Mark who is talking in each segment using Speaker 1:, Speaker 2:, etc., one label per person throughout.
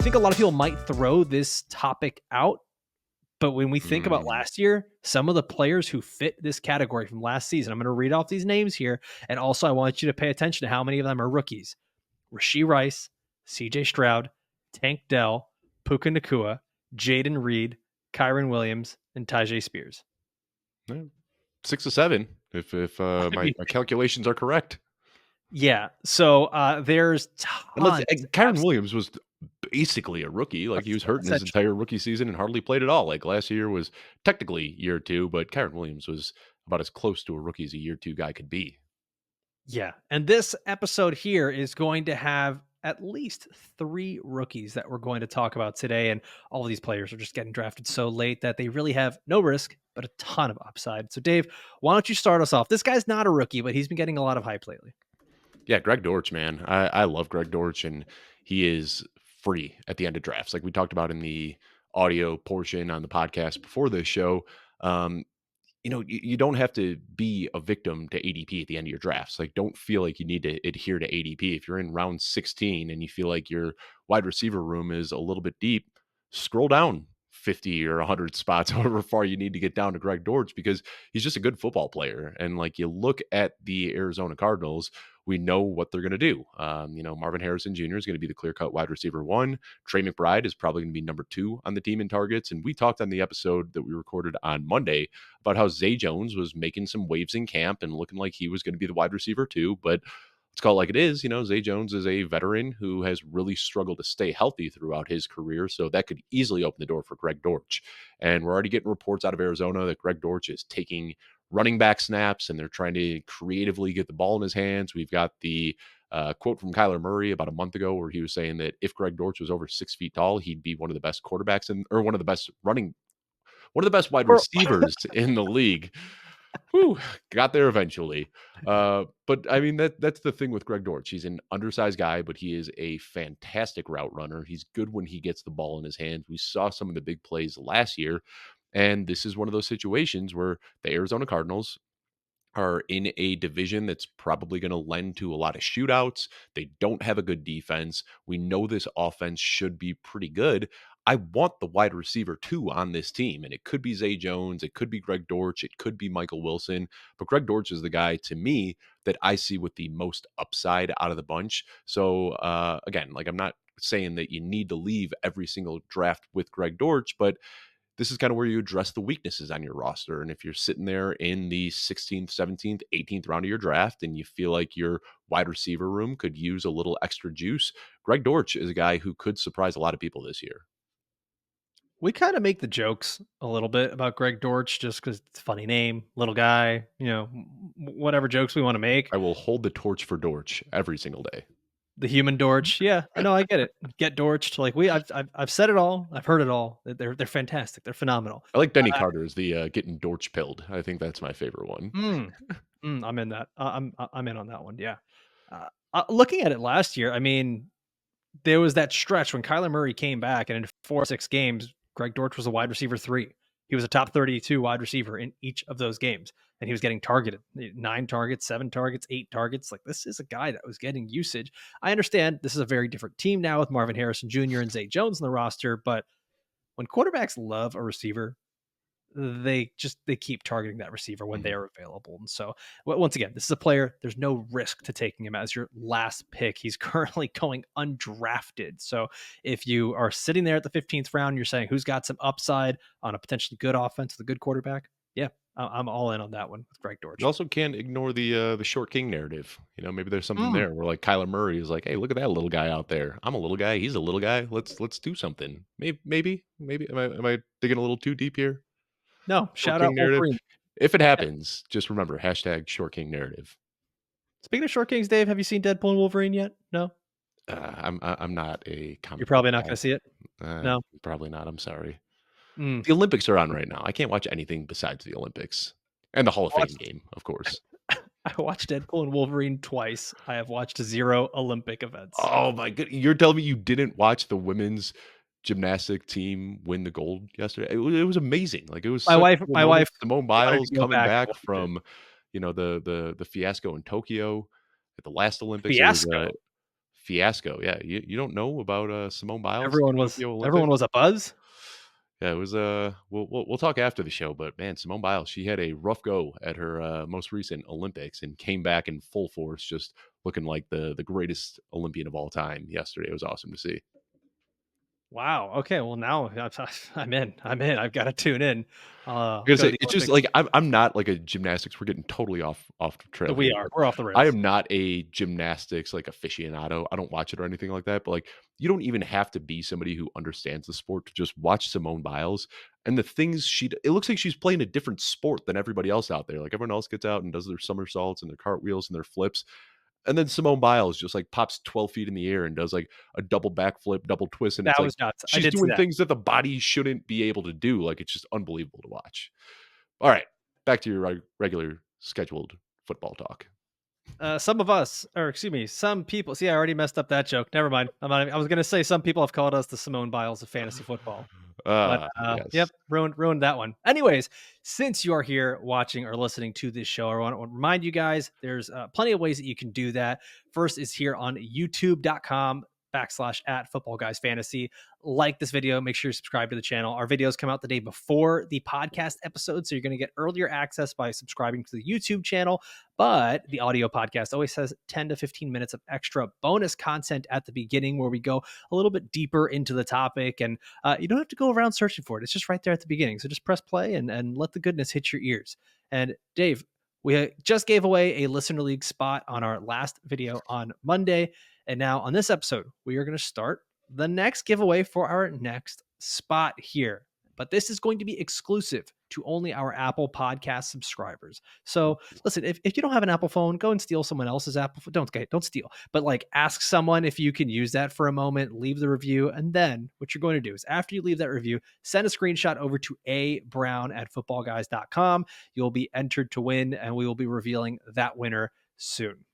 Speaker 1: think a lot of people might throw this topic out, but when we think about last year, some of the players who fit this category from last season, I'm going to read off these names here. And also I want you to pay attention to how many of them are rookies. Rashee Rice, CJ Stroud, Tank Dell, Puka Nacua, Jaden Reed, Kyron Williams, and Tajay Spears.
Speaker 2: 6 to 7, if my calculations are correct.
Speaker 1: Yeah. So there's tons.
Speaker 2: Kyron Williams was basically a rookie. Like, he was hurt in his entire rookie season and hardly played at all. Like, last year was technically year 2, but Kyron Williams was about as close to a rookie as a year 2 guy could be.
Speaker 1: Yeah. And this episode here is going to have at least 3 rookies that we're going to talk about today. And all of these players are just getting drafted so late that they really have no risk, but a ton of upside. So Dave, why don't you start us off? This guy's not a rookie, but he's been getting a lot of hype lately.
Speaker 2: Yeah, Greg Dortch, man. I love Greg Dortch, and he is free at the end of drafts. Like we talked about in the audio portion on the podcast before this show. You don't have to be a victim to ADP at the end of your drafts. Like, don't feel like you need to adhere to ADP. If you're in round 16 and you feel like your wide receiver room is a little bit deep, scroll down 50 or 100 spots, however far you need to get down to Greg Dortch, because he's just a good football player. And like, you look at the Arizona Cardinals, we know what they're going to do. Marvin Harrison Jr. is going to be the clear-cut wide receiver 1. Trey McBride is probably going to be number 2 on the team in targets. And we talked on the episode that we recorded on Monday about how Zay Jones was making some waves in camp and looking like he was going to be the wide receiver 2. But let's call it like it is. Zay Jones is a veteran who has really struggled to stay healthy throughout his career. So that could easily open the door for Greg Dortch. And we're already getting reports out of Arizona that Greg Dortch is taking running back snaps, and they're trying to creatively get the ball in his hands. We've got the quote from Kyler Murray about a month ago where he was saying that if Greg Dortch was over 6 feet tall, he'd be one of the best quarterbacks one of the best wide receivers in the league. Whew, got there eventually. But I mean, that's the thing with Greg Dortch. He's an undersized guy, but he is a fantastic route runner. He's good when he gets the ball in his hands. We saw some of the big plays last year. And this is one of those situations where the Arizona Cardinals are in a division that's probably going to lend to a lot of shootouts. They don't have a good defense. We know this offense should be pretty good. I want the wide receiver 2 on this team, and it could be Zay Jones, it could be Greg Dortch, it could be Michael Wilson, but Greg Dortch is the guy to me that I see with the most upside out of the bunch. So again, like, I'm not saying that you need to leave every single draft with Greg Dortch, but this is kind of where you address the weaknesses on your roster. And if you're sitting there in the 16th, 17th, 18th round of your draft and you feel like your wide receiver room could use a little extra juice, Greg Dortch is a guy who could surprise a lot of people this year.
Speaker 1: We kind of make the jokes a little bit about Greg Dortch just because it's a funny name, little guy, whatever jokes we want to make.
Speaker 2: I will hold the torch for Dortch every single day.
Speaker 1: The human Dortch. Yeah, I know. I get it. Get Dortched. Like I've said it all. I've heard it all. They're fantastic. They're phenomenal.
Speaker 2: I like Denny Carter's the getting Dortch pilled. I think that's my favorite one.
Speaker 1: I'm in that. I'm in on that one. Yeah. Looking at it last year, I mean, there was that stretch when Kyler Murray came back, and in 4 or 6 games, Greg Dortch was a wide receiver 3. He was a top 32 wide receiver in each of those games, and he was getting targeted. 9 targets, 7 targets, 8 targets. Like, this is a guy that was getting usage. I understand this is a very different team now with Marvin Harrison Jr. and Zay Jones in the roster, but when quarterbacks love a receiver, they keep targeting that receiver when they are available. And so once again, this is a player, there's no risk to taking him as your last pick. He's currently going undrafted. So if you are sitting there at the 15th round, you're saying who's got some upside on a potentially good offense with a good quarterback. Yeah, I'm all in on that one with Greg Dortch.
Speaker 2: You also can't ignore the short king narrative. Maybe there's something there where like Kyler Murray is like, hey, look at that little guy out there. I'm a little guy. He's a little guy. Let's do something. Maybe. Am I digging a little too deep here?
Speaker 1: No, shout out Wolverine.
Speaker 2: If it happens, just remember #Short King Narrative.
Speaker 1: Speaking of Short Kings, Dave, have you seen Deadpool and Wolverine yet? No.
Speaker 2: I'm not a comic.
Speaker 1: You're probably not going to see it. No,
Speaker 2: probably not. I'm sorry. The Olympics are on right now. I can't watch anything besides the Olympics and the Hall of Fame game, of course.
Speaker 1: I watched Deadpool and Wolverine twice. I have watched 0 Olympic events.
Speaker 2: Oh my god! You're telling me you didn't watch the women's gymnastic team win the gold yesterday? It was amazing. Like, it was
Speaker 1: my wife
Speaker 2: Simone Biles coming back from the fiasco in Tokyo at the last Olympics.
Speaker 1: Fiasco.
Speaker 2: fiasco. Yeah, you don't know about Simone Biles, Tokyo
Speaker 1: Everyone
Speaker 2: Olympics?
Speaker 1: was a buzz.
Speaker 2: Yeah, it was. We'll talk after the show, but man, Simone Biles, she had a rough go at her most recent Olympics and came back in full force, just looking like the greatest Olympian of all time. Yesterday, it was awesome to see.
Speaker 1: Wow. Okay. Well, now I'm in. I'm in. I've got to tune in.
Speaker 2: I gotta
Speaker 1: Go to
Speaker 2: say,
Speaker 1: the
Speaker 2: it's just
Speaker 1: Olympics.
Speaker 2: like I'm not like a gymnastics. We're getting totally off the trail
Speaker 1: We
Speaker 2: here,
Speaker 1: are.
Speaker 2: but
Speaker 1: We're off the
Speaker 2: I
Speaker 1: rails.
Speaker 2: am not a gymnastics like aficionado. I don't watch it or anything like that. But like, you don't even have to be somebody who understands the sport to just watch Simone Biles and the things it looks like she's playing a different sport than everybody else out there. Like everyone else gets out and does their somersaults and their cartwheels and their flips. And then Simone Biles just like pops 12 feet in the air and does like a double backflip, double twist. And it's
Speaker 1: That
Speaker 2: like
Speaker 1: was nuts. I
Speaker 2: she's
Speaker 1: did see
Speaker 2: doing
Speaker 1: that.
Speaker 2: things that the body shouldn't be able to do. Like it's just unbelievable to watch. All right, back to your regular scheduled football talk.
Speaker 1: Some of us, or excuse me, some people. See, I already messed up that joke. Never mind. I was going to say some people have called us the Simone Biles of fantasy football. But
Speaker 2: Yes.
Speaker 1: yep, ruined that one. Anyways, since you are here watching or listening to this show, I want to remind you guys there's plenty of ways that you can do that. First is here on youtube.com/at football guys fantasy. Like this video, make sure you subscribe to the channel. Our videos come out the day before the podcast episode, so you're going to get earlier access by subscribing to the YouTube channel. But the audio podcast always has 10 to 15 minutes of extra bonus content at the beginning where we go a little bit deeper into the topic. And you don't have to go around searching for it. It's just right there at the beginning. So just press play and let the goodness hit your ears. And Dave, we just gave away a listener league spot on our last video on Monday. And now on this episode, we are going to start the next giveaway for our next spot here. But this is going to be exclusive to only our Apple Podcast subscribers. So listen, if you don't have an Apple phone, go and steal someone else's Apple phone. Don't steal, but like ask someone if you can use that for a moment, leave the review. And then what you're going to do is after you leave that review, send a screenshot over to abrown@footballguys.com. You'll be entered to win, and we will be revealing that winner soon.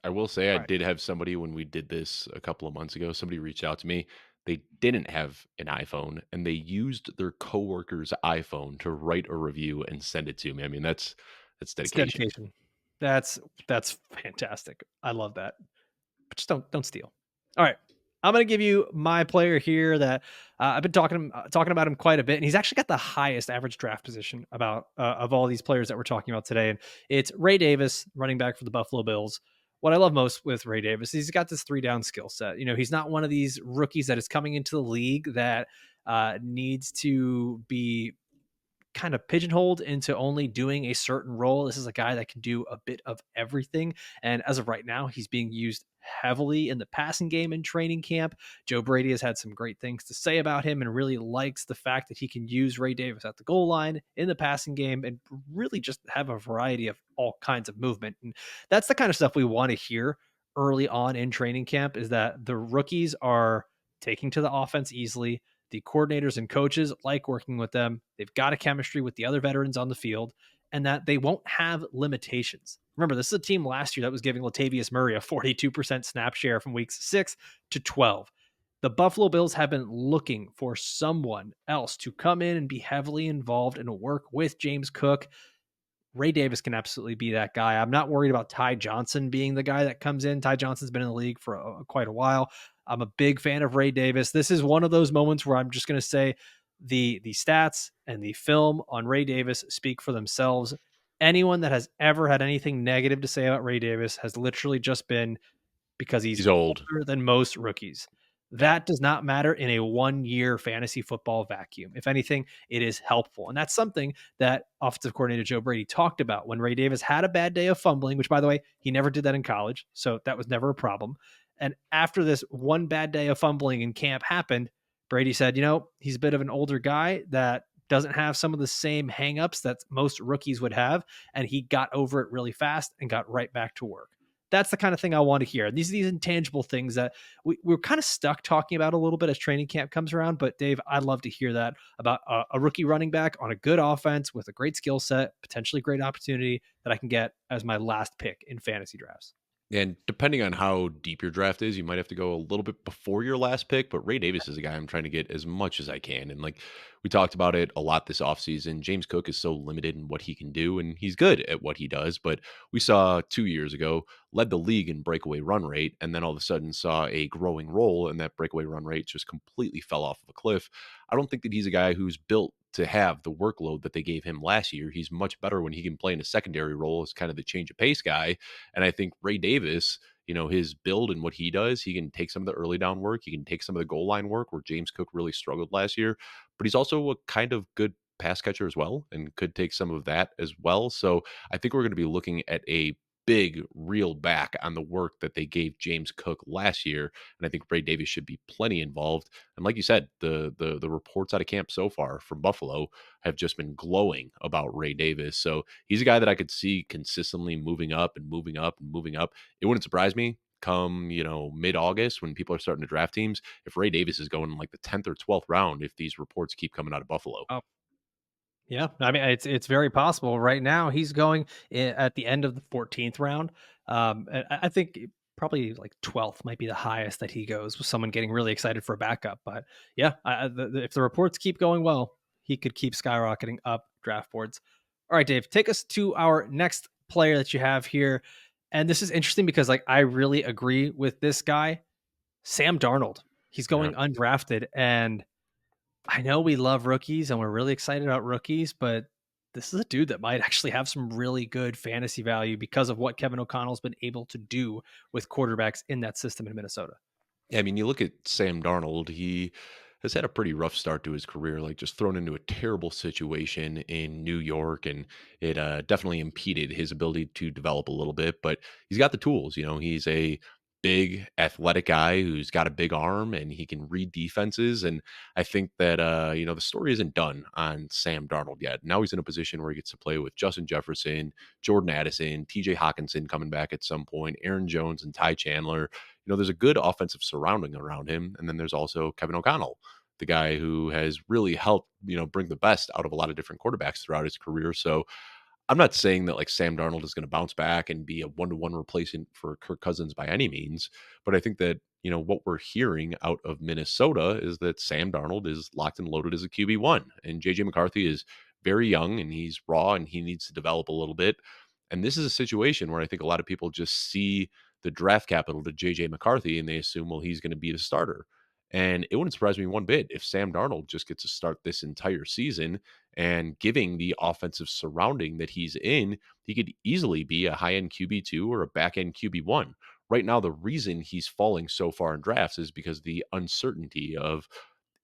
Speaker 2: I will say I
Speaker 1: All right.
Speaker 2: did have somebody when we did this a couple of months ago, somebody reached out to me. They didn't have an iPhone and they used their coworker's iPhone to write a review and send it to me. I mean, that's
Speaker 1: It's
Speaker 2: dedication.
Speaker 1: dedication. That's fantastic. I love that. But just don't steal. All right. I'm going to give you my player here that I've been talking about him quite a bit, and he's actually got the highest average draft position about of all these players that we're talking about today. And it's Ray Davis, running back for the Buffalo Bills. What I love most with Ray Davis, he's got this 3-down skill set. You know, he's not one of these rookies that is coming into the league that needs to be kind of pigeonholed into only doing a certain role. This is a guy that can do a bit of everything. And as of right now, he's being used heavily in the passing game in training camp. Joe Brady has had some great things to say about him and really likes the fact that he can use Ray Davis at the goal line in the passing game and really just have a variety of all kinds of movement. And that's the kind of stuff we want to hear early on in training camp, is that the rookies are taking to the offense easily. The coordinators and coaches like working with them. They've got a chemistry with the other veterans on the field, and that they won't have limitations. Remember, this is a team last year that was giving Latavius Murray a 42% snap share from weeks 6 to 12. The Buffalo Bills have been looking for someone else to come in and be heavily involved and work with James Cook. Ray Davis can absolutely be that guy. I'm not worried about Ty Johnson being the guy that comes in. Ty Johnson's been in the league for quite a while. I'm a big fan of Ray Davis. This is one of those moments where I'm just going to say the stats and the film on Ray Davis speak for themselves. Anyone that has ever had anything negative to say about Ray Davis has literally just been because he's
Speaker 2: He's old.
Speaker 1: older than most rookies.
Speaker 2: Yeah.
Speaker 1: That does not matter in a 1-year fantasy football vacuum. If anything, it is helpful. And that's something that offensive coordinator Joe Brady talked about when Ray Davis had a bad day of fumbling, which, by the way, he never did that in college. So that was never a problem. And after this one bad day of fumbling in camp happened, Brady said, he's a bit of an older guy that doesn't have some of the same hangups that most rookies would have. And he got over it really fast and got right back to work. That's the kind of thing I want to hear. These are these intangible things that we're kind of stuck talking about a little bit as training camp comes around. But Dave, I'd love to hear that about a rookie running back on a good offense with a great skill set, potentially great opportunity that I can get as my last pick in fantasy drafts.
Speaker 2: And depending on how deep your draft is, you might have to go a little bit before your last pick. But Ray Davis is a guy I'm trying to get as much as I can. And like we talked about it a lot this offseason, James Cook is so limited in what he can do, and he's good at what he does. But we saw 2 years ago, led the league in breakaway run rate, and then all of a sudden saw a growing role, and that breakaway run rate just completely fell off of a cliff. I don't think that he's a guy who's built to have the workload that they gave him last year. He's much better when he can play in a secondary role as kind of the change of pace guy. And I think Ray Davis, his build and what he does, he can take some of the early down work. He can take some of the goal line work where James Cook really struggled last year, but he's also a kind of good pass catcher as well and could take some of that as well. So I think we're going to be looking at a big reel back on the work that they gave James Cook last year. And I think Ray Davis should be plenty involved. And like you said, the reports out of camp so far from Buffalo have just been glowing about Ray Davis. So he's a guy that I could see consistently moving up and moving up and moving up. It wouldn't surprise me come, mid-August when people are starting to draft teams, if Ray Davis is going in like the 10th or 12th round, if these reports keep coming out of Buffalo.
Speaker 1: Oh, yeah. I mean, it's very possible. Right now, he's going at the end of the 14th round. And I think probably like 12th might be the highest that he goes with someone getting really excited for a backup. But yeah, if the reports keep going well, he could keep skyrocketing up draft boards. All right, Dave, take us to our next player that you have here. And this is interesting because like I really agree with this guy, Sam Darnold. He's
Speaker 2: Yeah.
Speaker 1: going undrafted, and I know we love rookies and we're really excited about rookies, but this is a dude that might actually have some really good fantasy value because of what Kevin O'Connell's been able to do with quarterbacks in that system in Minnesota.
Speaker 2: Yeah, I mean, you look at Sam Darnold, he has had a pretty rough start to his career, like just thrown into a terrible situation in New York, and it definitely impeded his ability to develop a little bit. But he's got the tools. He's a big, athletic guy who's got a big arm, and he can read defenses. And I think that the story isn't done on Sam Darnold yet. Now he's in a position where he gets to play with Justin Jefferson, Jordan Addison, T.J. Hawkinson coming back at some point, Aaron Jones, and Ty Chandler. There's a good offensive surrounding around him. And then there's also Kevin O'Connell, the guy who has really helped, bring the best out of a lot of different quarterbacks throughout his career. So I'm not saying that like Sam Darnold is going to bounce back and be a one-to-one replacement for Kirk Cousins by any means, but I think that what we're hearing out of Minnesota is that Sam Darnold is locked and loaded as a QB1, and JJ McCarthy is very young and he's raw and he needs to develop a little bit. And this is a situation where I think a lot of people just see the draft capital to JJ McCarthy and they assume, well, he's going to be the starter. And it wouldn't surprise me one bit if Sam Darnold just gets to start this entire season, and giving the offensive surrounding that he's in, he could easily be a high end QB2 or a back end QB1. Right now, the reason he's falling so far in drafts is because the uncertainty of,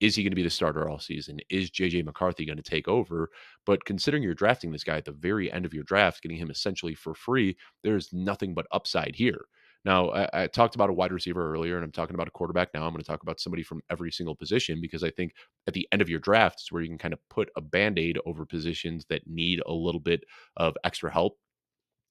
Speaker 2: is he going to be the starter all season? Is JJ McCarthy going to take over? But considering you're drafting this guy at the very end of your draft, getting him essentially for free, there's nothing but upside here. Now, I talked about a wide receiver earlier, and I'm talking about a quarterback now. I'm going to talk about somebody from every single position because I think at the end of your draft is where you can kind of put a band aid over positions that need a little bit of extra help.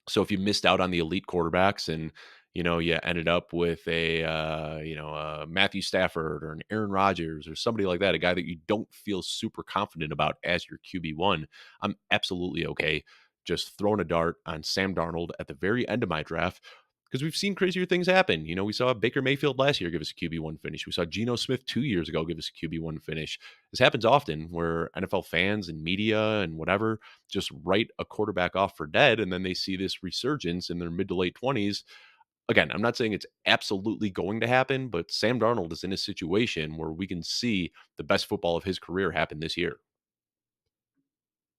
Speaker 2: So if you missed out on the elite quarterbacks and you ended up with a Matthew Stafford or an Aaron Rodgers or somebody like that, a guy that you don't feel super confident about as your QB1, I'm absolutely okay just throwing a dart on Sam Darnold at the very end of my draft because we've seen crazier things happen. We saw Baker Mayfield last year give us a QB1 finish. We saw Geno Smith 2 years ago give us a QB1 finish. This happens often where NFL fans and media and whatever just write a quarterback off for dead, and then they see this resurgence in their mid to late 20s. Again, I'm not saying it's absolutely going to happen, but Sam Darnold is in a situation where we can see the best football of his career happen this year.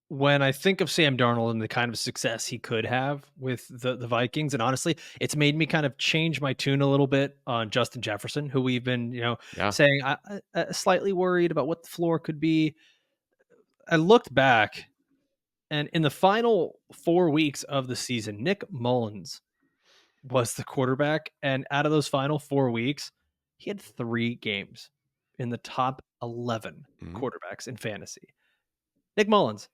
Speaker 1: When I think of Sam Darnold and the kind of success he could have with the Vikings, and honestly, it's made me kind of change my tune a little bit on Justin Jefferson, who we've been,
Speaker 2: Yeah.
Speaker 1: saying slightly worried about what the floor could be. I looked back, and in the final 4 weeks of the season, Nick Mullins was the quarterback, and out of those final 4 weeks, he had 3 games in the top 11
Speaker 2: Mhm.
Speaker 1: quarterbacks in fantasy. Nick Mullins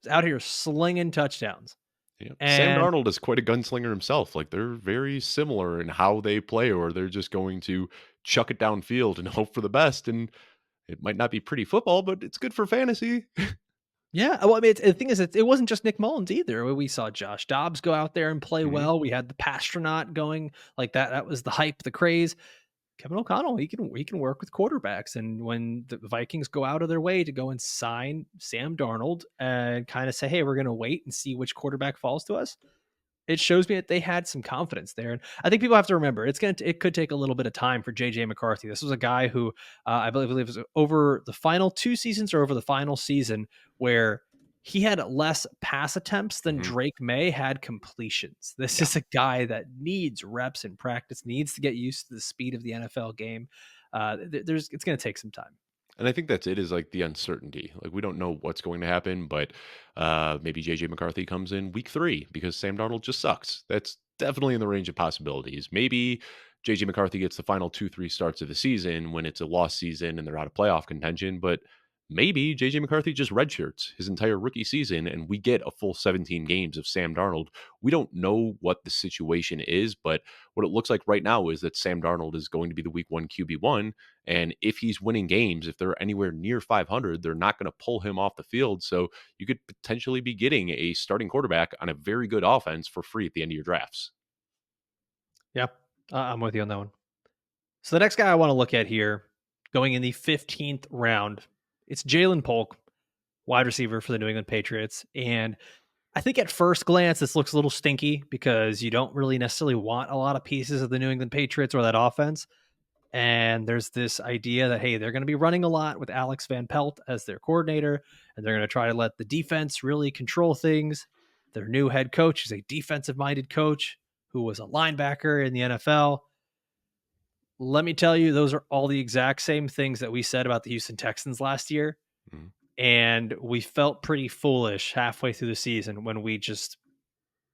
Speaker 1: is out here slinging touchdowns.
Speaker 2: Yeah. Sam
Speaker 1: And
Speaker 2: Darnold is quite a gunslinger himself. Like they're very similar in how they play, or they're just going to chuck it downfield and hope for the best. And it might not be pretty football, but it's good for fantasy.
Speaker 1: Yeah, well, I mean, the thing is, it wasn't just Nick Mullins either. We saw Josh Dobbs go out there and play
Speaker 2: Mhm.
Speaker 1: well. We had the Pastronaut going like that. That was the hype, the craze. Kevin O'Connell, he can work with quarterbacks, and when the Vikings go out of their way to go and sign Sam Darnold and kind of say, "Hey, we're going to wait and see which quarterback falls to us," it shows me that they had some confidence there. And I think people have to remember it could take a little bit of time for JJ McCarthy. This was a guy who I believe was over the final 2 seasons or over the final season where he had less pass attempts than
Speaker 2: Mhm.
Speaker 1: Drake May had completions. This
Speaker 2: Yeah.
Speaker 1: is a guy that needs reps in practice, needs to get used to the speed of the NFL game. There's it's going to take some time.
Speaker 2: And I think that's it, is like the uncertainty. Like we don't know what's going to happen, but maybe JJ McCarthy comes in week 3 because Sam Darnold just sucks. That's definitely in the range of possibilities. Maybe JJ McCarthy gets the final 2, 3 starts of the season when it's a lost season and they're out of playoff contention, but maybe JJ McCarthy just redshirts his entire rookie season and we get a full 17 games of Sam Darnold. We don't know what the situation is, but what it looks like right now is that Sam Darnold is going to be the week 1 QB1, and if he's winning games, if they're anywhere near 500, they're not going to pull him off the field. So you could potentially be getting a starting quarterback on a very good offense for free at the end of your drafts.
Speaker 1: Yeah, I'm with you on that one. So the next guy I want to look at here, going in the 15th round, it's Jalen Polk, wide receiver for the New England Patriots. And I think at first glance, this looks a little stinky because you don't really necessarily want a lot of pieces of the New England Patriots or that offense. And there's this idea that, hey, they're going to be running a lot with Alex Van Pelt as their coordinator, and they're going to try to let the defense really control things. Their new head coach is a defensive minded coach who was a linebacker in the NFL. Let me tell you, those are all the exact same things that we said about the Houston Texans last year.
Speaker 2: Mhm.
Speaker 1: And we felt pretty foolish halfway through the season when we just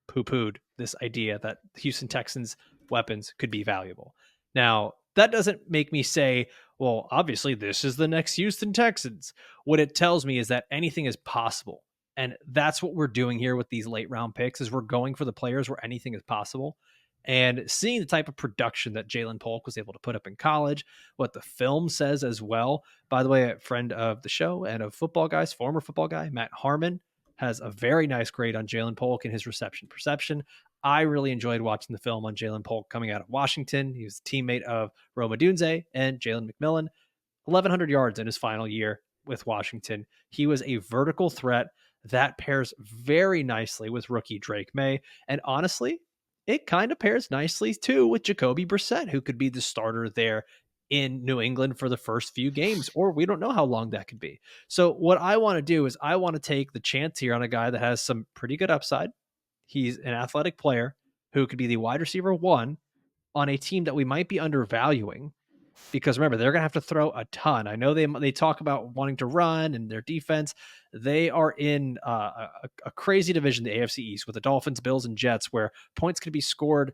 Speaker 1: poo pooed this idea that the Houston Texans weapons could be valuable. Now, that doesn't make me say, well, obviously, this is the next Houston Texans. What it tells me is that anything is possible. And that's what we're doing here with these late round picks is we're going for the players where anything is possible. And seeing the type of production that Jalen Polk was able to put up in college, what the film says as well. By the way, a friend of the show and of football guys, former football guy, Matt Harmon, has a very nice grade on Jalen Polk and his reception perception. I really enjoyed watching the film on Jalen Polk coming out of Washington. He was a teammate of Roma Dunze and Jalen McMillan. 1,100 yards in his final year with Washington. He was a vertical threat that pairs very nicely with rookie Drake May. And honestly, it kind of pairs nicely too with Jacoby Brissett, who could be the starter there in New England for the first few games, or we don't know how long that could be. So, what I want to do is I want to take the chance here on a guy that has some pretty good upside. He's an athletic player who could be the wide receiver one on a team that we might be undervaluing because remember they're going to have to throw a ton. I know they talk about wanting to run and their defense. They are in a crazy division, the AFC East, with the Dolphins, Bills, and Jets, where points could be scored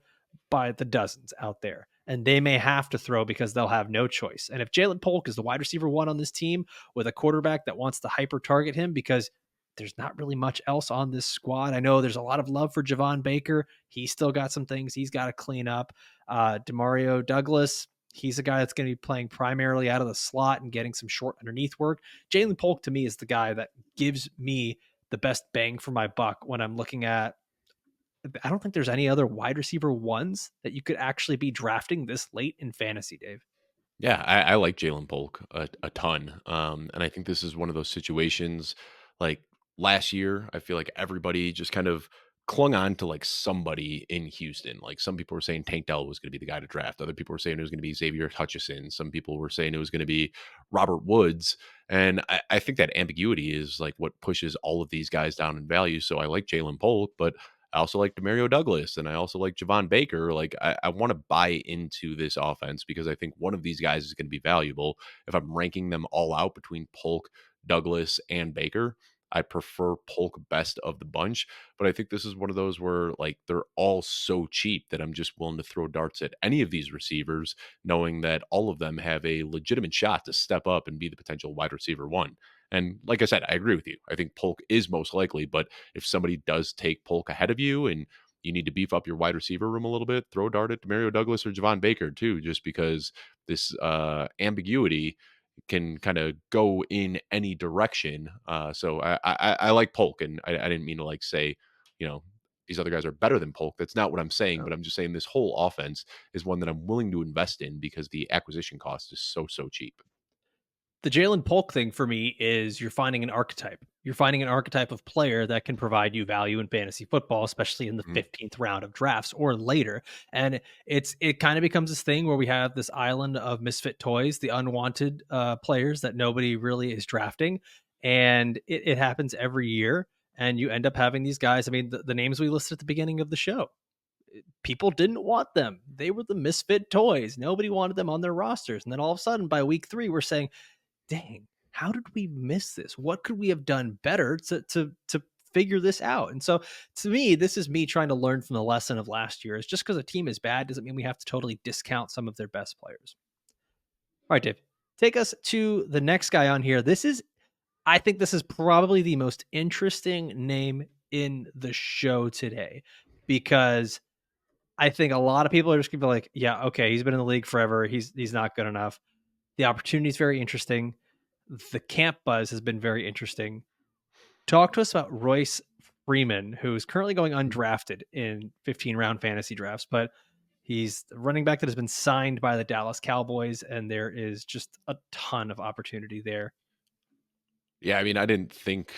Speaker 1: by the dozens out there, and they may have to throw because they'll have no choice. And if Jalen Polk is the wide receiver one on this team with a quarterback that wants to hyper target him because there's not really much else on this squad. I know there's a lot of love for Javon Baker. He's still got some things he's got to clean up. Demario Douglas, he's a guy that's going to be playing primarily out of the slot and getting some short underneath work. Jalen Polk to me is the guy that gives me the best bang for my buck when I'm looking at. I don't think there's any other wide receiver ones that you could actually be drafting this late in fantasy, Dave.
Speaker 2: Yeah, I like Jalen Polk a ton. And I think this is one of those situations like last year, I feel like everybody just kind of clung on to like somebody in Houston. Like some people were saying Tank Dell was going to be the guy to draft. Other people were saying it was going to be Xavier Hutchison. Some people were saying it was going to be Robert Woods. And I think that ambiguity is like what pushes all of these guys down in value. So I like Jalen Polk, but I also like Demario Douglas and I also like Javon Baker. Like I want to buy into this offense because I think one of these guys is going to be valuable. If I'm ranking them all out between Polk, Douglas, and Baker, I prefer Polk best of the bunch. But I think this is one of those where like they're all so cheap that I'm just willing to throw darts at any of these receivers, knowing that all of them have a legitimate shot to step up and be the potential wide receiver one. And like I said, I agree with you. I think Polk is most likely, but if somebody does take Polk ahead of you and you need to beef up your wide receiver room a little bit, throw a dart at Demario Douglas or Javon Baker too, just because this ambiguity can kind of go in any direction. So I like Polk, and I didn't mean to like say, you know, these other guys are better than Polk. That's not what I'm saying, but I'm just saying this whole offense is one that I'm willing to invest in because the acquisition cost is so cheap.
Speaker 1: The Jalen Polk thing for me is you're finding an archetype. You're finding an archetype of player that can provide you value in fantasy football, especially in the
Speaker 2: Mhm.
Speaker 1: 15th round of drafts or later. And it kind of becomes this thing where we have this island of misfit toys, the unwanted players that nobody really is drafting, and it happens every year. And you end up having these guys. I mean, the names we listed at the beginning of the show, people didn't want them. They were the misfit toys. Nobody wanted them on their rosters. And then all of a sudden, by week 3, we're saying, dang, how did we miss this? What could we have done better to figure this out? And so to me, this is me trying to learn from the lesson of last year. Is just because a team is bad doesn't mean we have to totally discount some of their best players. All right, Dave, take us to the next guy on here. I think this is probably the most interesting name in the show today because I think a lot of people are just gonna be like, yeah, okay, he's been in the league forever. He's not good enough. The opportunity is very interesting. The camp buzz has been very interesting. Talk to us about Royce Freeman, who's currently going undrafted in 15 round fantasy drafts, but he's the running back that has been signed by the Dallas Cowboys, and there is just a ton of opportunity there.
Speaker 2: Yeah, I mean, I didn't think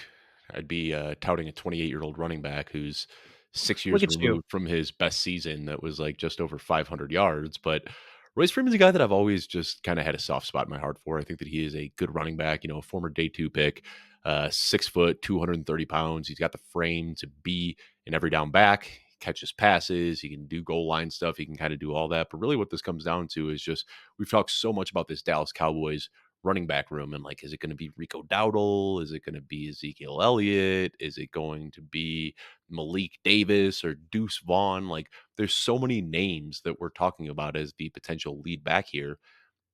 Speaker 2: I'd be touting a 28-year-old running back who's 6 years
Speaker 1: Look at you.
Speaker 2: removed from his best season that was like just over 500 yards. But Royce Freeman's a guy that I've always just kind of had a soft spot in my heart for. I think that he is a good running back, a former day two pick, 6 foot, 230 pounds. He's got the frame to be an every down back. He catches passes. He can do goal line stuff. He can kind of do all that. But really, what this comes down to is just we've talked so much about this Dallas Cowboys running back room and like, is it going to be Rico Dowdle? Is it going to be Ezekiel Elliott? Is it going to be Malik Davis or Deuce Vaughn? Like, there's so many names that we're talking about as the potential lead back here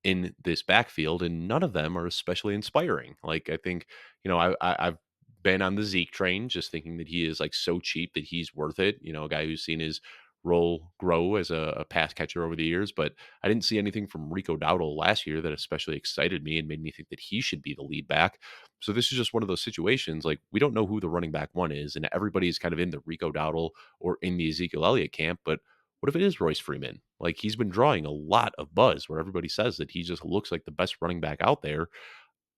Speaker 2: in this backfield, and none of them are especially inspiring. Like, I think, I've been on the Zeke train, just thinking that he is like so cheap that he's worth it. A guy who's seen his role grow as a pass catcher over the years, but I didn't see anything from Rico Dowdle last year that especially excited me and made me think that he should be the lead back. So this is just one of those situations like we don't know who the running back one is, and everybody's kind of in the Rico Dowdle or in the Ezekiel Elliott camp, but what if it is Royce Freeman? Like, he's been drawing a lot of buzz where everybody says that he just looks like the best running back out there.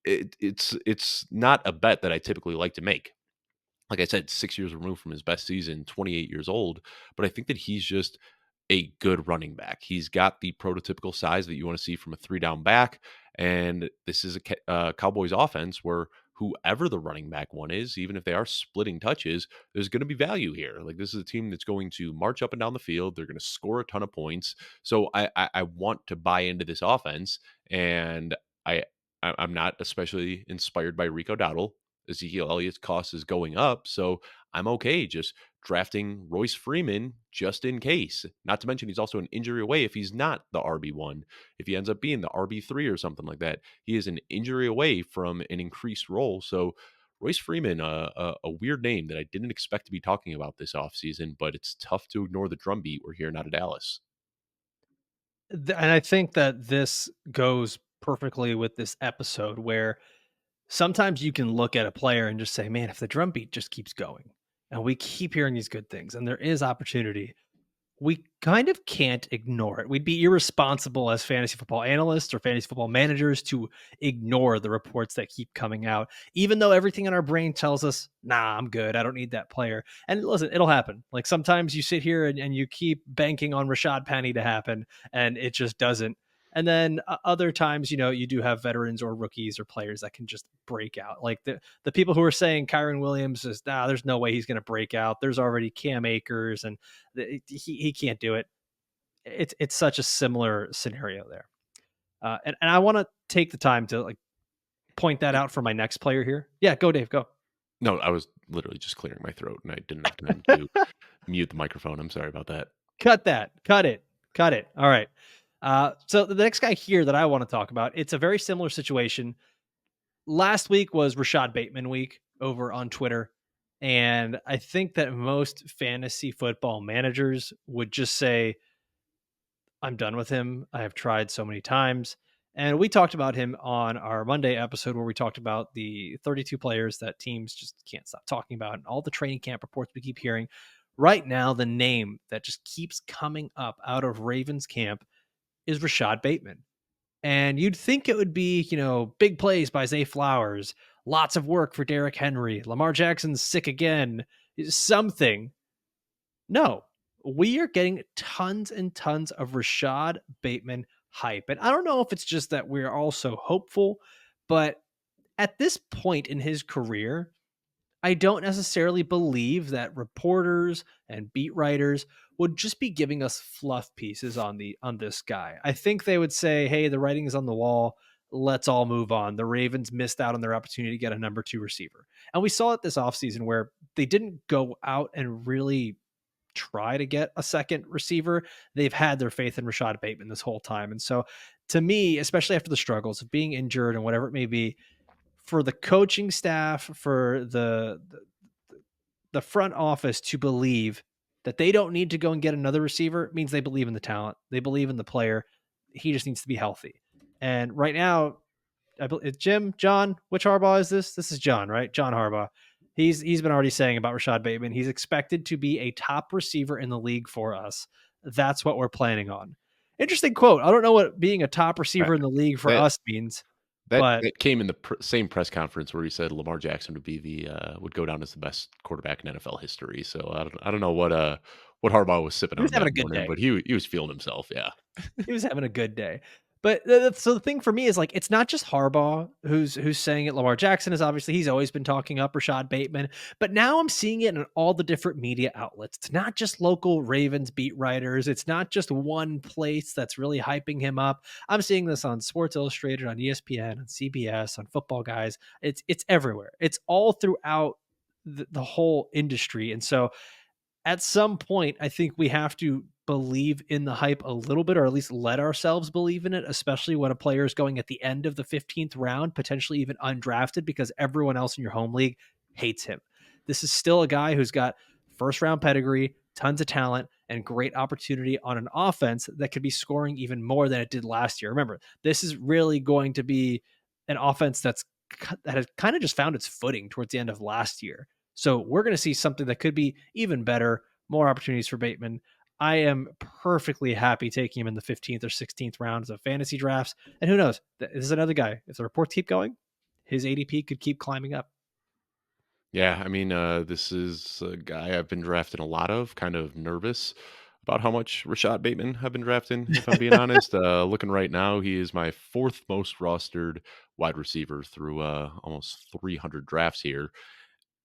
Speaker 2: It's not a bet that I typically like to make. Like I said, 6 years removed from his best season, 28 years old, but I think that he's just a good running back. He's got the prototypical size that you want to see from a three down back. And this is a Cowboys offense where whoever the running back one is, even if they are splitting touches, there's going to be value here. Like, this is a team that's going to march up and down the field. They're going to score a ton of points. So I want to buy into this offense. And I, I'm not especially inspired by Rico Dowdle. Ezekiel Elliott's cost is going up. So I'm okay just drafting Royce Freeman just in case. Not to mention, he's also an injury away if he's not the RB1. If he ends up being the RB3 or something like that, he is an injury away from an increased role. So Royce Freeman, a weird name that I didn't expect to be talking about this offseason, but it's tough to ignore the drumbeat we're hearing out of Dallas.
Speaker 1: And I think that this goes perfectly with this episode where sometimes you can look at a player and just say, man, if the drum beat just keeps going and we keep hearing these good things and there is opportunity, we kind of can't ignore it. We'd be irresponsible as fantasy football analysts or fantasy football managers to ignore the reports that keep coming out, even though everything in our brain tells us, nah, I'm good. I don't need that player. And listen, it'll happen. Like sometimes you sit here and you keep banking on Rashod Penny to happen and it just doesn't. And then other times, you do have veterans or rookies or players that can just break out. Like the people who are saying Kyron Williams is, there's no way he's going to break out. There's already Cam Akers and he can't do it. It's such a similar scenario there. And I want to take the time to like point that out for my next player here. Yeah, go Dave, go.
Speaker 2: No, I was literally just clearing my throat and I didn't have time to mute the microphone. I'm sorry about that.
Speaker 1: Cut that. Cut it. All right. So the next guy here that I want to talk about, it's a very similar situation. Last week was Rashod Bateman week over on Twitter. And I think that most fantasy football managers would just say, I'm done with him. I have tried so many times. And we talked about him on our Monday episode where we talked about the 32 players that teams just can't stop talking about and all the training camp reports we keep hearing. Right now, the name that just keeps coming up out of Ravens camp is Rashod Bateman. And you'd think it would be, big plays by Zay Flowers, lots of work for Derrick Henry, Lamar Jackson's sick again, something. No, we are getting tons and tons of Rashod Bateman hype. And I don't know if it's just that we're all so hopeful, but at this point in his career, I don't necessarily believe that reporters and beat writers would just be giving us fluff pieces on this guy. I think they would say, "Hey, the writing is on the wall. Let's all move on. The Ravens missed out on their opportunity to get a number 2 receiver." And we saw it this offseason where they didn't go out and really try to get a second receiver. They've had their faith in Rashod Bateman this whole time. And so to me, especially after the struggles of being injured and whatever it may be, for the coaching staff, for the front office to believe that they don't need to go and get another receiver means they believe in the talent. They believe in the player. He just needs to be healthy. And right now, it's John, which Harbaugh is this? This is John, right? John Harbaugh. He's been already saying about Rashod Bateman. He's expected to be a top receiver in the league for us. That's what we're planning on. Interesting quote. I don't know what being a top receiver in the league for
Speaker 2: That
Speaker 1: us means,
Speaker 2: that
Speaker 1: but
Speaker 2: that came in the same press conference where he said Lamar Jackson would be would go down as the best quarterback in NFL history. So I don't know what Harbaugh was sipping
Speaker 1: he was
Speaker 2: on
Speaker 1: having
Speaker 2: that
Speaker 1: a good
Speaker 2: morning,
Speaker 1: day.
Speaker 2: but he was feeling himself. Yeah.
Speaker 1: He was having a good day. But so the thing for me is like it's not just Harbaugh who's saying it. Lamar Jackson is obviously he's always been talking up Rashod Bateman, but now I'm seeing it in all the different media outlets. It's not just local Ravens beat writers. It's not just one place that's really hyping him up. I'm seeing this on Sports Illustrated, on ESPN, on CBS, on Football Guys. It's everywhere. It's all throughout the whole industry, and so at some point, I think we have to believe in the hype a little bit, or at least let ourselves believe in it, especially when a player is going at the end of the 15th round, potentially even undrafted, because everyone else in your home league hates him. This is still a guy who's got first round pedigree, tons of talent, and great opportunity on an offense that could be scoring even more than it did last year. Remember, this is really going to be an offense that has kind of just found its footing towards the end of last year. So we're going to see something that could be even better, more opportunities for Bateman. I am perfectly happy taking him in the 15th or 16th rounds of fantasy drafts. And who knows? This is another guy. If the reports keep going, his ADP could keep climbing up.
Speaker 2: Yeah, I mean, this is a guy I've been drafting a lot of. Kind of nervous about how much Rashod Bateman I've been drafting, if I'm being honest. Looking right now, he is my fourth most rostered wide receiver through almost 300 drafts here.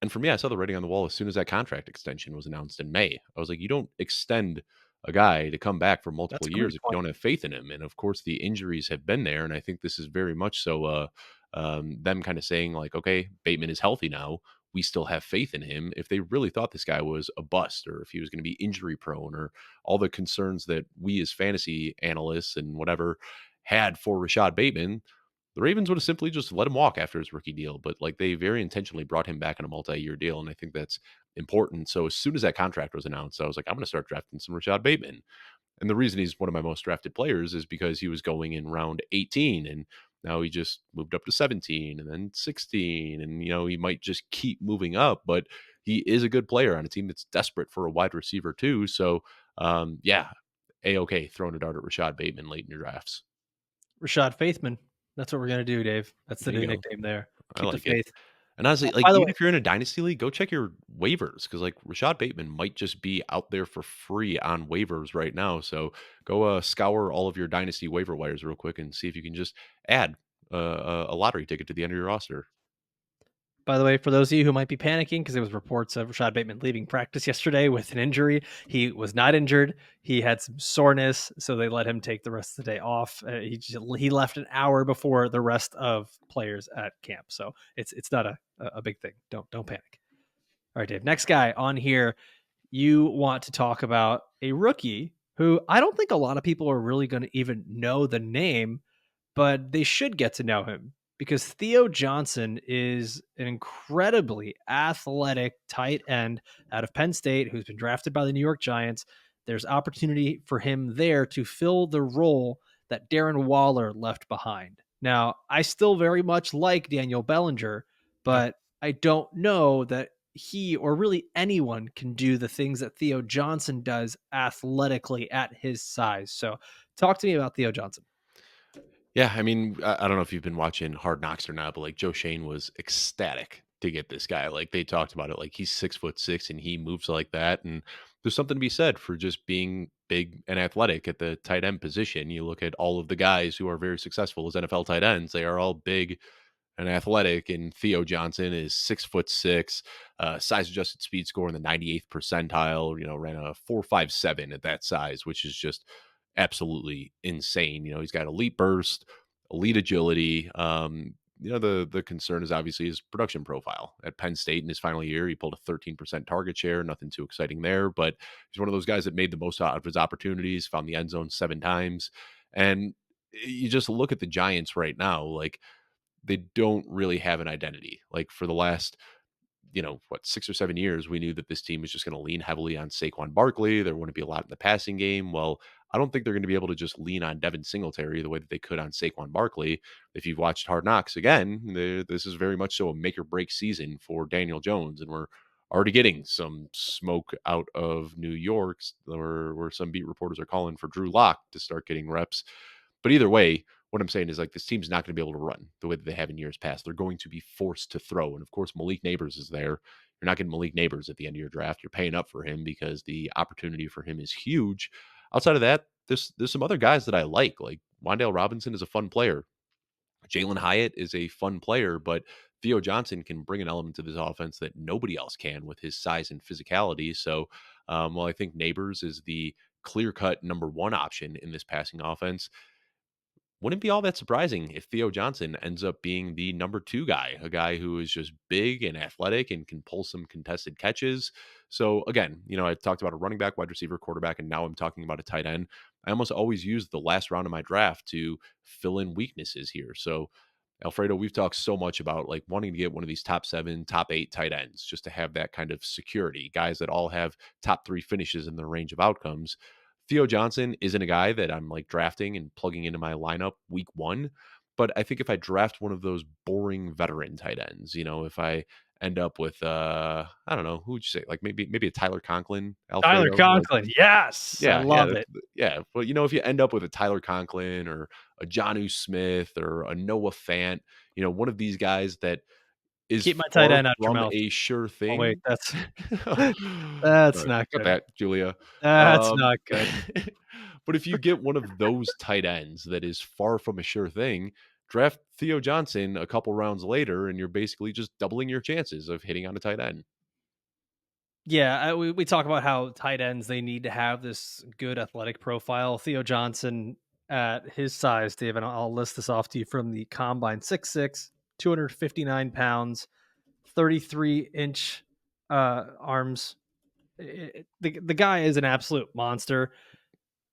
Speaker 2: And for me, I saw the writing on the wall as soon as that contract extension was announced in May. I was like, you don't extend a guy to come back for
Speaker 1: That's
Speaker 2: multiple
Speaker 1: a
Speaker 2: years
Speaker 1: great
Speaker 2: if you
Speaker 1: point.
Speaker 2: don't have faith in him. And of course, the injuries have been there. And I think this is very much so them kind of saying, like, okay, Bateman is healthy now. We still have faith in him. If they really thought this guy was a bust or if he was going to be injury prone or all the concerns that we as fantasy analysts and whatever had for Rashod Bateman, the Ravens would have simply just let him walk after his rookie deal, but like they very intentionally brought him back on a multi-year deal, and I think that's important. So as soon as that contract was announced, I was like, I'm going to start drafting some Rashod Bateman. And the reason he's one of my most drafted players is because he was going in round 18, and now he just moved up to 17 and then 16, and he might just keep moving up, but he is a good player on a team that's desperate for a wide receiver too. So yeah, a-okay throwing a dart at Rashod Bateman late in your drafts.
Speaker 1: Rashod Faithman. That's what we're going to do, Dave. That's the
Speaker 2: There you
Speaker 1: new
Speaker 2: go.
Speaker 1: nickname there.
Speaker 2: I
Speaker 1: Keep the
Speaker 2: like it.
Speaker 1: faith.
Speaker 2: And honestly, like,
Speaker 1: By the way,
Speaker 2: even if you're in a dynasty league, go check your waivers because, like, Rashod Bateman might just be out there for free on waivers right now. So go scour all of your dynasty waiver wires real quick and see if you can just add a lottery ticket to the end of your roster.
Speaker 1: For those of you who might be panicking, because there was reports of Rashod Bateman leaving practice yesterday with an injury, he was not injured. He had some soreness, so they let him take the rest of the day off. He left an hour before the rest of players at camp, so it's not a big thing. Don't panic. All right, Dave. Next guy on here, you want to talk about a rookie who I don't think a lot of people are really going to even know the name, but they should get to know him because Theo Johnson is an incredibly athletic tight end out of Penn State who's been drafted by the New York Giants. There's opportunity for him there to fill the role that Darren Waller left behind. Now, I still very much like Daniel Bellinger,
Speaker 2: Yeah.
Speaker 1: but I don't know that he or really anyone can do the things that Theo Johnson does athletically at his size. So, talk to me about Theo Johnson.
Speaker 2: Yeah, I mean, I don't know if you've been watching Hard Knocks or not, but like Joe Shane was ecstatic to get this guy. Like they talked about it, like he's 6'6" and he moves like that. And there's something to be said for just being big and athletic at the tight end position. You look at all of the guys who are very successful as NFL tight ends, they are all big and athletic. And Theo Johnson is 6'6", size adjusted speed score in the 98th percentile. Ran a 4.57 at that size, which is just absolutely insane. He's got elite burst, elite agility. The concern is obviously his production profile. At Penn State in his final year, he pulled a 13% target share. Nothing too exciting there, but he's one of those guys that made the most out of his opportunities. Found the end zone 7 times, and you just look at the Giants right now, like they don't really have an identity. Like for the last, 6 or 7 years, we knew that this team was just going to lean heavily on Saquon Barkley. There wouldn't be a lot in the passing game. Well, I don't think they're going to be able to just lean on Devin Singletary the way that they could on Saquon Barkley. If you've watched Hard Knocks again, this is very much so a make or break season for Daniel Jones, and we're already getting some smoke out of New York, where some beat reporters are calling for Drew Lock to start getting reps. But either way, what I'm saying is like this team's not going to be able to run the way that they have in years past. They're going to be forced to throw. And of course, Malik Neighbors is there. You're not getting Malik Neighbors at the end of your draft. You're paying up for him because the opportunity for him is huge. Outside of that, there's some other guys that I like Wandale Robinson is a fun player. Jalen Hyatt is a fun player, but Theo Johnson can bring an element to this offense that nobody else can with his size and physicality. So, while I think Neighbors is the clear cut number one option in this passing offense, wouldn't be all that surprising if Theo Johnson ends up being the number two guy, a guy who is just big and athletic and can pull some contested catches. So again, I talked about a running back, wide receiver, quarterback, and now I'm talking about a tight end. I almost always use the last round of my draft to fill in weaknesses here. So Alfredo, we've talked so much about like wanting to get one of these top 7, top 8 tight ends just to have that kind of security, guys that all have top 3 finishes in their range of outcomes. Theo Johnson isn't a guy that I'm like drafting and plugging into my lineup week 1, but I think if I draft one of those boring veteran tight ends, if I end up with I don't know, who would you say? Like maybe a Tyler Conklin,
Speaker 1: Tyler
Speaker 2: Alfredo, like
Speaker 1: Conklin. Yes. I
Speaker 2: yeah, yeah,
Speaker 1: love
Speaker 2: that's
Speaker 1: it.
Speaker 2: yeah. But if you end up with a Tyler Conklin or a Jonnu Smith or a Noah Fant, one of these guys that is
Speaker 1: Keep my tight
Speaker 2: far
Speaker 1: end out your
Speaker 2: from
Speaker 1: mouth.
Speaker 2: a sure
Speaker 1: Oh, wait.
Speaker 2: thing.
Speaker 1: That's that's
Speaker 2: Sorry,
Speaker 1: not
Speaker 2: got
Speaker 1: good.
Speaker 2: that, Julia.
Speaker 1: That's
Speaker 2: Um,
Speaker 1: not good.
Speaker 2: but if you get one of those tight ends that is far from a sure thing, draft Theo Johnson a couple rounds later, and you're basically just doubling your chances of hitting on a tight end.
Speaker 1: Yeah, we talk about how tight ends they need to have this good athletic profile. Theo Johnson at his size, Dave, and I'll list this off to you from the combine: 6'6", 259 pounds, 33-inch arms. The guy is an absolute monster.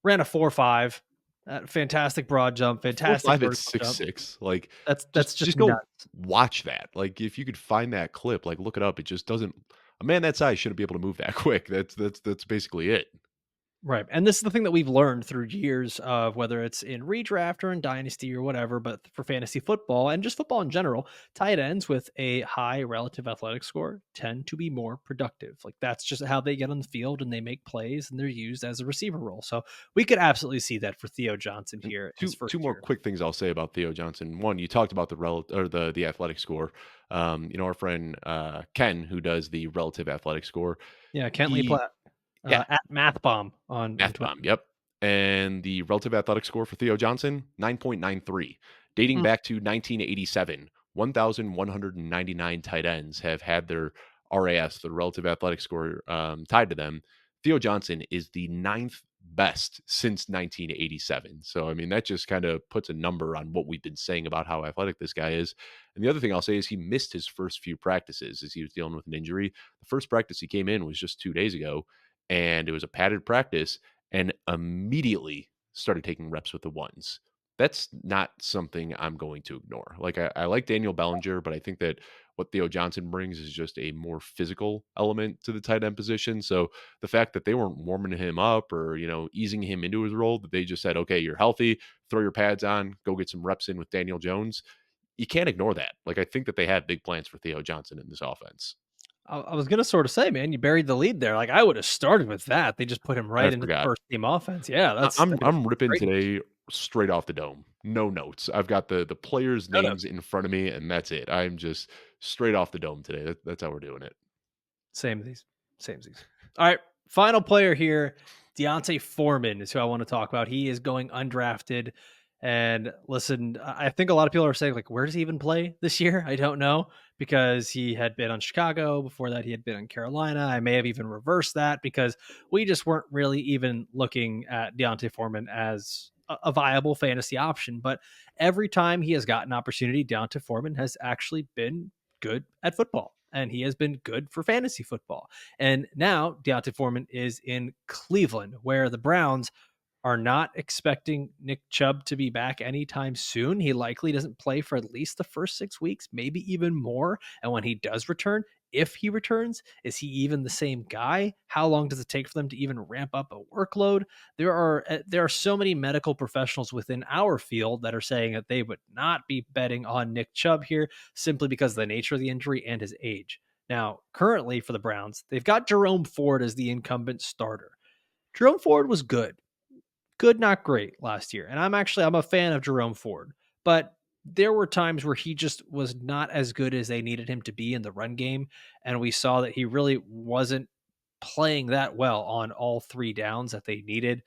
Speaker 1: Ran a 4.5, fantastic broad jump,
Speaker 2: Four
Speaker 1: fantastic
Speaker 2: five at
Speaker 1: vertical
Speaker 2: six
Speaker 1: jump.
Speaker 2: six, like
Speaker 1: That's just
Speaker 2: just go
Speaker 1: nuts.
Speaker 2: watch that. Like if you could find that clip, like look it up. It just doesn't. A man that size shouldn't be able to move that quick. That's basically it.
Speaker 1: Right. And this is the thing that we've learned through years of whether it's in redraft or in dynasty or whatever, but for fantasy football and just football in general, tight ends with a high relative athletic score tend to be more productive. Like that's just how they get on the field and they make plays and they're used as a receiver role. So we could absolutely see that for Theo Johnson
Speaker 2: And
Speaker 1: here his
Speaker 2: two
Speaker 1: first
Speaker 2: more
Speaker 1: year.
Speaker 2: quick things I'll say about Theo Johnson. One, you talked about the or the athletic score. Our friend Ken, who does the relative athletic score,
Speaker 1: Yeah, Kentley
Speaker 2: he
Speaker 1: Platt
Speaker 2: yeah,
Speaker 1: at Math Bomb on
Speaker 2: Math
Speaker 1: Twitter.
Speaker 2: bomb, yep. And the relative athletic score for Theo Johnson, 9.93. Dating
Speaker 1: Mm.
Speaker 2: back to 1987, 1,199 tight ends have had their RAS, the relative athletic score, tied to them. Theo Johnson is the ninth best since 1987. So, I mean, that just kind of puts a number on what we've been saying about how athletic this guy is. And the other thing I'll say is he missed his first few practices as he was dealing with an injury. The first practice he came in was just 2 days ago, and it was a padded practice and immediately started taking reps with the ones. That's not something I'm going to ignore. Like I like Daniel Bellinger, but I think that what Theo Johnson brings is just a more physical element to the tight end position. So the fact that they weren't warming him up or, easing him into his role, that they just said, okay, you're healthy, throw your pads on, go get some reps in with Daniel Jones. You can't ignore that. Like, I think that they had big plans for Theo Johnson in this offense.
Speaker 1: I was gonna sort of say, man, you buried the lead there. Like I would have started with that. They just put him
Speaker 2: I
Speaker 1: right into the
Speaker 2: forgot.
Speaker 1: first team offense. Yeah,
Speaker 2: I-
Speaker 1: that's
Speaker 2: I'm
Speaker 1: that is
Speaker 2: I'm ripping
Speaker 1: great news.
Speaker 2: today straight off the dome. No notes. I've got the players'
Speaker 1: No, no,
Speaker 2: names in front of me, and that's it. I'm just straight off the dome today. That's how we're doing it.
Speaker 1: same these, same these. All right, final player here, Deontay Foreman is who I want to talk about. He is going undrafted, and listen, I think a lot of people are saying like, where does he even play this year? I don't know because he had been on Chicago before that. He had been on Carolina. I may have even reversed that because we just weren't really even looking at Deontay Foreman as a viable fantasy option. But every time he has gotten opportunity, Deontay Foreman has actually been good at football and he has been good for fantasy football. And now Deontay Foreman is in Cleveland, where the Browns are not expecting Nick Chubb to be back anytime soon. He likely doesn't play for at least the first 6 weeks, maybe even more. And when he does return, if he returns, is he even the same guy? How long does it take for them to even ramp up a workload? There are so many medical professionals within our field that are saying that they would not be betting on Nick Chubb here simply because of the nature of the injury and his age. Now, currently for the Browns, they've got Jerome Ford as the incumbent starter. Jerome Ford was good, not great last year. And I'm a fan of Jerome Ford, but there were times where he just was not as good as they needed him to be in the run game. And we saw that he really wasn't playing that well on all three downs that they needed.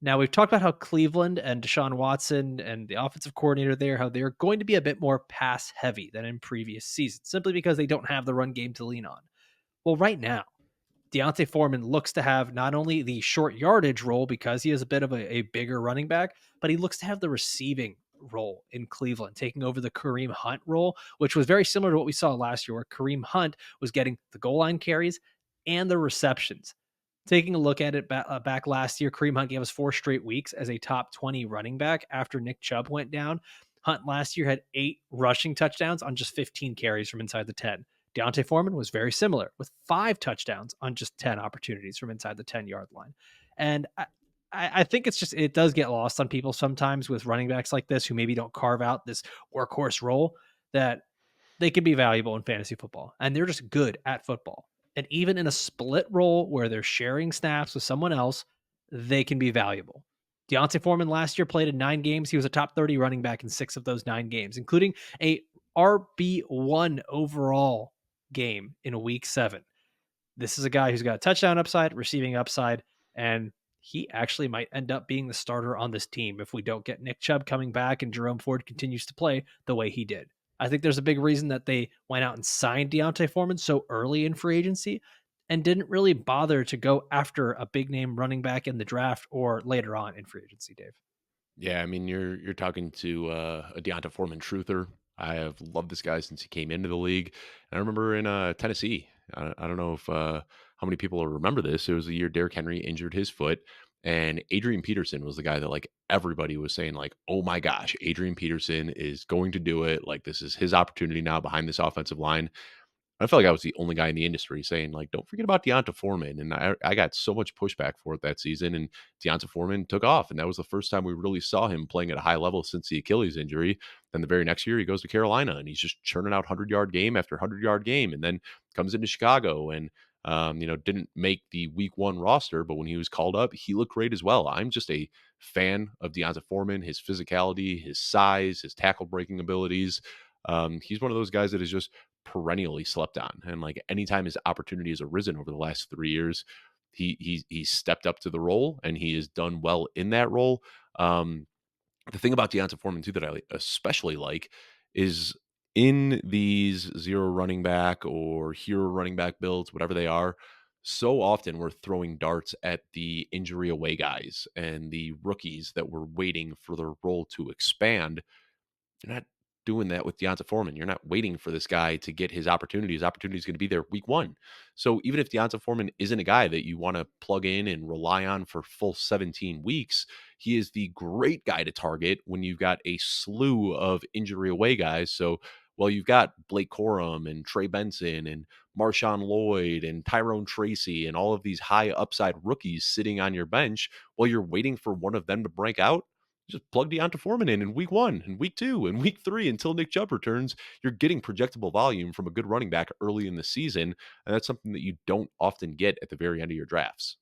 Speaker 1: Now we've talked about how Cleveland and Deshaun Watson and the offensive coordinator there, how they're going to be a bit more pass heavy than in previous seasons, simply because they don't have the run game to lean on. Well, right now, Deontay Foreman looks to have not only the short yardage role because he is a bit of a bigger running back, but he looks to have the receiving role in Cleveland, taking over the Kareem Hunt role, which was very similar to what we saw last year, where Kareem Hunt was getting the goal line carries and the receptions. Taking a look at it back last year, Kareem Hunt gave us 4 straight weeks as a top 20 running back after Nick Chubb went down. Hunt last year had 8 rushing touchdowns on just 15 carries from inside the 10. Deontay Foreman was very similar with 5 touchdowns on just 10 opportunities from inside the 10-yard line. And I think it does get lost on people sometimes with running backs like this who maybe don't carve out this workhorse role that they can be valuable in fantasy football and they're just good at football. And even in a split role where they're sharing snaps with someone else, they can be valuable. Deontay Foreman last year played in 9 games. He was a top 30 running back in 6 of those 9 games, including a RB1 overall game in week 7. This is a guy who's got a touchdown upside, receiving upside, and he actually might end up being the starter on this team if we don't get Nick Chubb coming back and Jerome Ford continues to play the way he did. I think there's a big reason that they went out and signed Deontay Foreman so early in free agency and didn't really bother to go after a big name running back in the draft or later on in free agency, Dave.
Speaker 2: Yeah, I mean, you're talking to a Deonta Foreman truther. I have loved this guy since he came into the league. And I remember in Tennessee, I don't know if how many people will remember this. It was the year Derrick Henry injured his foot, and Adrian Peterson was the guy that like everybody was saying like, "Oh my gosh, Adrian Peterson is going to do it! Like this is his opportunity now behind this offensive line." I felt like I was the only guy in the industry saying, like, don't forget about Deonta Foreman. And I got so much pushback for it that season. And Deonta Foreman took off. And that was the first time we really saw him playing at a high level since the Achilles injury. Then the very next year, he goes to Carolina and he's just churning out 100-yard game after 100-yard game. And then comes into Chicago and, didn't make the week 1 roster. But when he was called up, he looked great as well. I'm just a fan of Deonta Foreman, his physicality, his size, his tackle breaking abilities. He's one of those guys that is just perennially slept on. And like anytime his opportunity has arisen over the last 3 years, he stepped up to the role and he has done well in that role. The thing about Deonta Foreman too that I especially like is in these zero running back or hero running back builds, whatever they are. So often we're throwing darts at the injury away guys and the rookies that were waiting for their role to expand. You're not doing that with Deonta Foreman. You're not waiting for this guy to get his opportunity. His opportunity is going to be there week 1. So even if Deonta Foreman isn't a guy that you want to plug in and rely on for full 17 weeks, he is the great guy to target when you've got a slew of injury away guys. So Well, you've got Blake Corum and Trey Benson and Marshawn Lloyd and Tyrone Tracy and all of these high upside rookies sitting on your bench while you're waiting for one of them to break out. Just plug Deonta Foreman in week 1 and week 2 and week 3 until Nick Chubb returns. You're getting projectable volume from a good running back early in the season, and that's something that you don't often get at the very end of your drafts.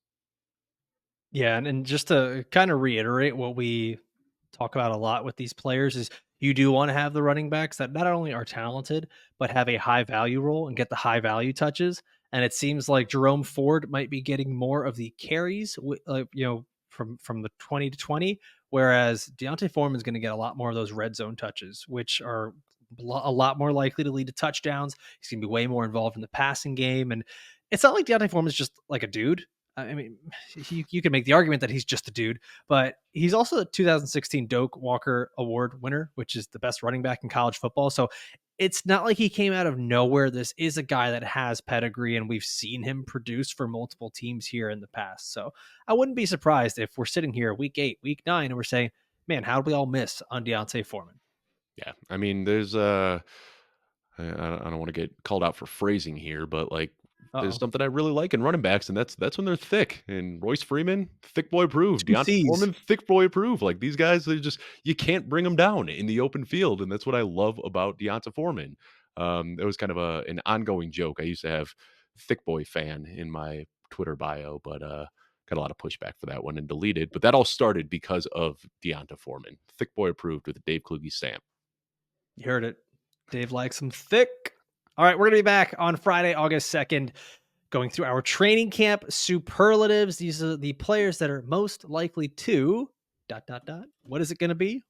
Speaker 1: Yeah, and just to kind of reiterate what we talk about a lot with these players is you do want to have the running backs that not only are talented but have a high value role and get the high value touches. And it seems like Jerome Ford might be getting more of the carries, from the 20 to 20, whereas Deontay Foreman is going to get a lot more of those red zone touches, which are a lot more likely to lead to touchdowns. He's going to be way more involved in the passing game, and it's not like Deontay Foreman is just like a dude. I mean, you can make the argument that he's just a dude, but he's also the 2016 Doak Walker Award winner, which is the best running back in college football. So it's not like he came out of nowhere. This is a guy that has pedigree, and we've seen him produce for multiple teams here in the past. So I wouldn't be surprised if we're sitting here week 8, week 9, and we're saying, man, how did we all miss on Deontay Foreman?
Speaker 2: Yeah, I mean, there's I don't want to get called out for phrasing here, but like there's
Speaker 1: Uh-oh.
Speaker 2: something I really like in running backs, and that's when they're thick. And Royce Freeman, thick boy approved.
Speaker 1: Two
Speaker 2: Deonta
Speaker 1: C's.
Speaker 2: Foreman, thick boy approved. Like these guys, they just you can't bring them down in the open field, and that's what I love about Deonta Foreman. It was kind of an ongoing joke. I used to have thick boy fan in my Twitter bio, but got a lot of pushback for that one and deleted. But that all started because of Deonta Foreman, thick boy approved with a Dave Kluge stamp.
Speaker 1: You heard it. Dave likes them thick. All right, we're going to be back on Friday, August 2nd, going through our training camp superlatives. These are the players that are most likely to ... What is it going to be?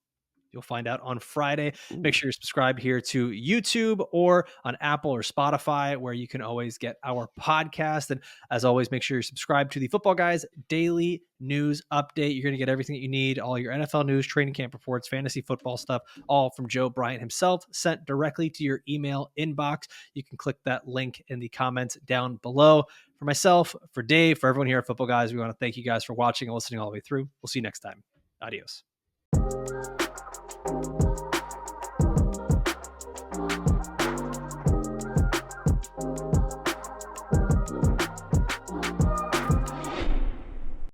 Speaker 1: You'll find out on Friday. Make sure you're subscribed here to YouTube or on Apple or Spotify, where you can always get our podcast. And as always, make sure you're subscribed to the Football Guys daily news update. You're going to get everything that you need, all your NFL news, training camp reports, fantasy football stuff, all from Joe Bryant himself, sent directly to your email inbox. You can click that link in the comments down below. For myself, for Dave, for everyone here at Football Guys, we want to thank you guys for watching and listening all the way through. We'll see you next time. Adios.